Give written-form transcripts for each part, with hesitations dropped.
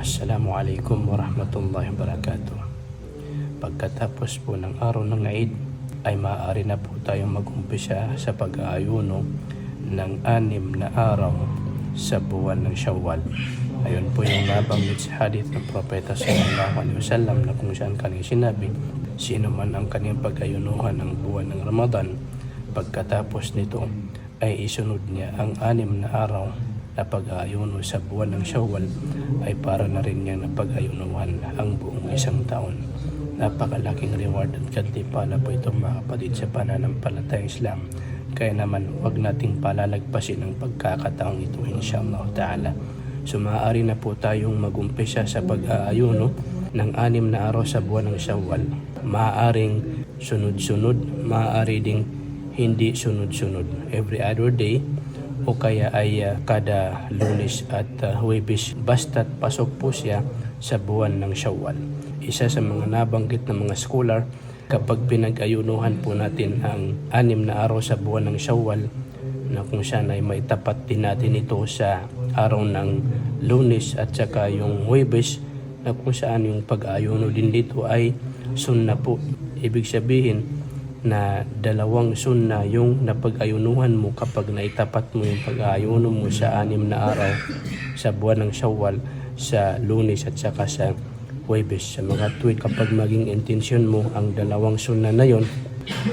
Assalamualaikum warahmatullahi wabarakatuh. Pagkatapos po ng araw ng Eid ay maaari na po tayong mag-umpisa sa pag-aayuno ng 6 na araw sa buwan ng Shawwal. Ayun po yung nabanggit sa hadith ng Propeta sallallahu alaihi wasallam na kung saan kanyang sinabi, sino man ang kanyang pag-ayunuhan ng buwan ng Ramadan, pagkatapos nito ay isunod niya ang 6 na araw na pag-aayuno sa buwan ng Shawwal, ay para na rin niya na pag-ayunuhan ang buong isang taon. Napakalaking reward at kantipala po ito mga kapatid sa pananampalatayang Islam. Kaya naman huwag nating palalagpasin ang pagkakataong ito inshallah ta'ala. So maaari na po tayong mag-umpisa sa pag-aayuno ng 6 na araw sa buwan ng Shawwal. Maaaring sunod-sunod, maaari ding hindi sunod-sunod, every other day, o kaya ay kada Lunes at Huwebes, basta't pasok po siya sa buwan ng Shawwal. Isa sa mga nabanggit ng mga scholar, kapag pinag-ayunuhan po natin ang 6 na araw sa buwan ng Shawwal, na kung saan ay may tapat din natin ito sa araw ng Lunes at saka yung Huwebes, na kung saan yung pag-ayuno din dito ay sunna po. Ibig sabihin na 2 sunna yung napag-ayunuhan mo kapag naitapat mo yung pag-ayuno mo sa 6 na araw sa buwan ng Shawwal, sa Lunes at saka sa Huwebes. Sa mga tuwid, kapag maging intensyon mo ang 2 sunna na yon,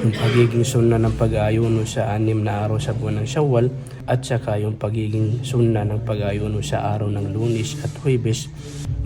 yung pagiging sunna ng pag-ayuno sa 6 na araw sa buwan ng Shawwal at saka yung pagiging sunna ng pag-ayuno sa araw ng Lunes at Huwebes,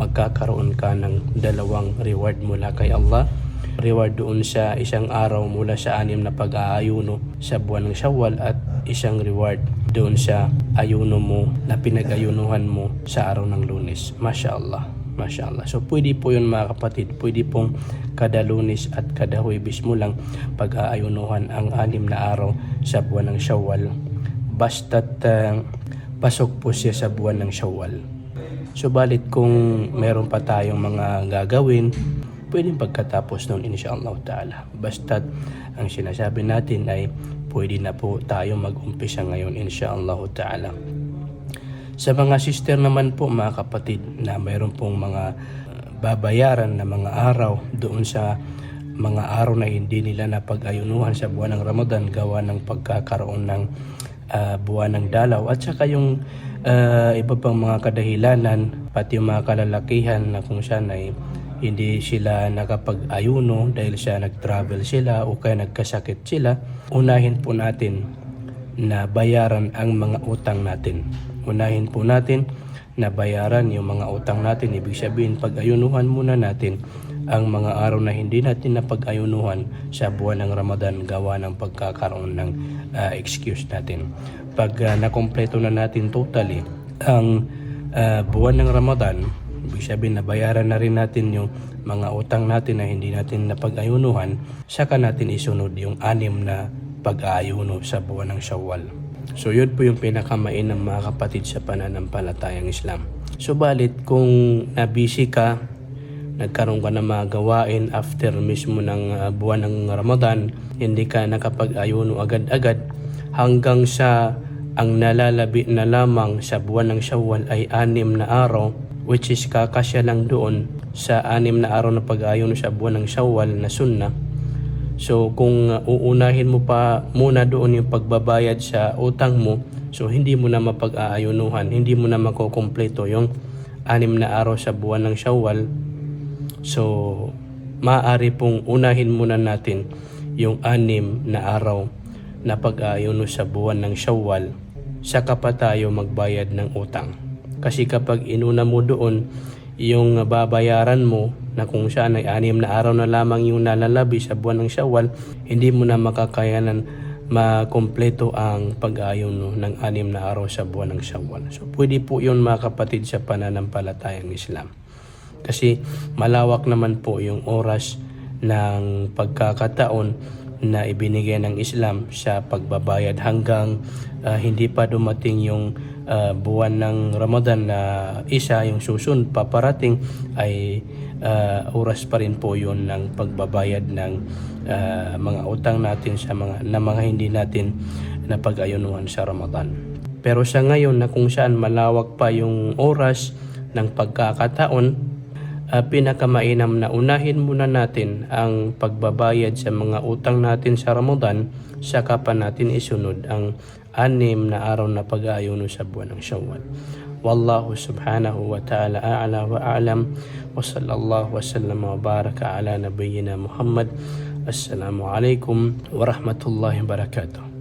magkakaroon ka ng 2 reward mula kay Allah. Reward doon sa isang araw mula sa 6 na pag-aayuno sa buwan ng Shawwal at isang reward doon sa ayuno mo na pinag-ayunuhan mo sa araw ng Lunes. Masya Allah. Masya Allah. So pwede po yun mga kapatid. Pwede pong kada Lunes at kada Huwebes mo lang pag-aayunuhan ang 6 na araw sa buwan ng Shawwal. Basta't pasok po siya sa buwan ng Shawwal. Subalit kung meron pa tayong mga gagawin, pwedeng pagkatapos noon inshallah ta'ala. Basta't ang sinasabi natin ay pwede na po tayo mag-umpisa ngayon inshallah ta'ala. Sa mga sister naman po mga kapatid na mayroon pong mga babayaran na mga araw doon sa mga araw na hindi nila napag-ayunuhan sa buwan ng Ramadan gawa ng pagkakaroon ng buwan ng dalaw at saka yung iba pang mga kadahilanan, pati yung mga kalalakihan na kung saan ay hindi sila nakapag-ayuno dahil sa nag-travel sila o kaya nagkasakit sila, unahin po natin na bayaran ang mga utang natin. Unahin po natin na bayaran yung mga utang natin. Ibig sabihin, pag-ayunuhan muna natin ang mga araw na hindi natin napag-ayunuhan sa buwan ng Ramadan gawa ng pagkakaroon ng excuse natin. Pag nakompleto na natin totally ang buwan ng Ramadan, ibig sabihin na bayaran na rin natin yung mga utang natin na hindi natin napag-ayunuhan, saka natin isunod yung 6 na pag-aayuno sa buwan ng Shawwal. So yun po yung pinakamainam mga kapatid sa pananampalatayang Islam. Subalit kung nabisi ka, nagkaroon ka ng mga gawain after mismo ng buwan ng Ramadan, hindi ka nakapag-ayuno agad-agad, hanggang sa ang nalalabi na lamang sa buwan ng Shawwal ay 6 na araw, which is kakasya lang doon sa 6 na araw na pag-ayuno sa buwan ng Shawwal na sunna. So kung uunahin mo pa muna doon yung pagbabayad sa utang mo, so hindi mo na mapag-aayunuhan, hindi mo na makukumpleto yung 6 na araw sa buwan ng Shawwal. So maaari pong unahin muna natin yung 6 na araw na pag-aayuno sa buwan ng Shawwal, saka pa tayo magbayad ng utang. Kasi kapag inuna mo doon yung babayaran mo na kung saan ay 6 na araw na lamang yung nalalabi sa buwan ng Shawwal, hindi mo na makakayanan makompleto ang pag-ayuno ng 6 na araw sa buwan ng Shawwal. So pwede po yun mga kapatid sa pananampalatayang Islam. Kasi malawak naman po yung oras ng pagkakataon na ibinigay ng Islam sa pagbabayad hanggang hindi pa dumating yung buwan ng Ramadan na isa, yung susunod paparating ay oras pa rin po yun ng pagbabayad ng mga utang natin sa mga hindi natin napag-ayunuhan sa Ramadan. Pero sa ngayon na kung saan malawak pa yung oras ng pagkakataon, pinakamainam na unahin muna natin ang pagbabayad sa mga utang natin sa Ramadan, saka pa natin isunod ang 6 na araw na pag-aayuno sa buwan ng Shawwal. Wallahu subhanahu wa ta'ala a'la wa a'lam, wa sallallahu wa sallam wa baraka ala nabiyyina Muhammad. Assalamu alaikum wa rahmatullahi wa barakatuh.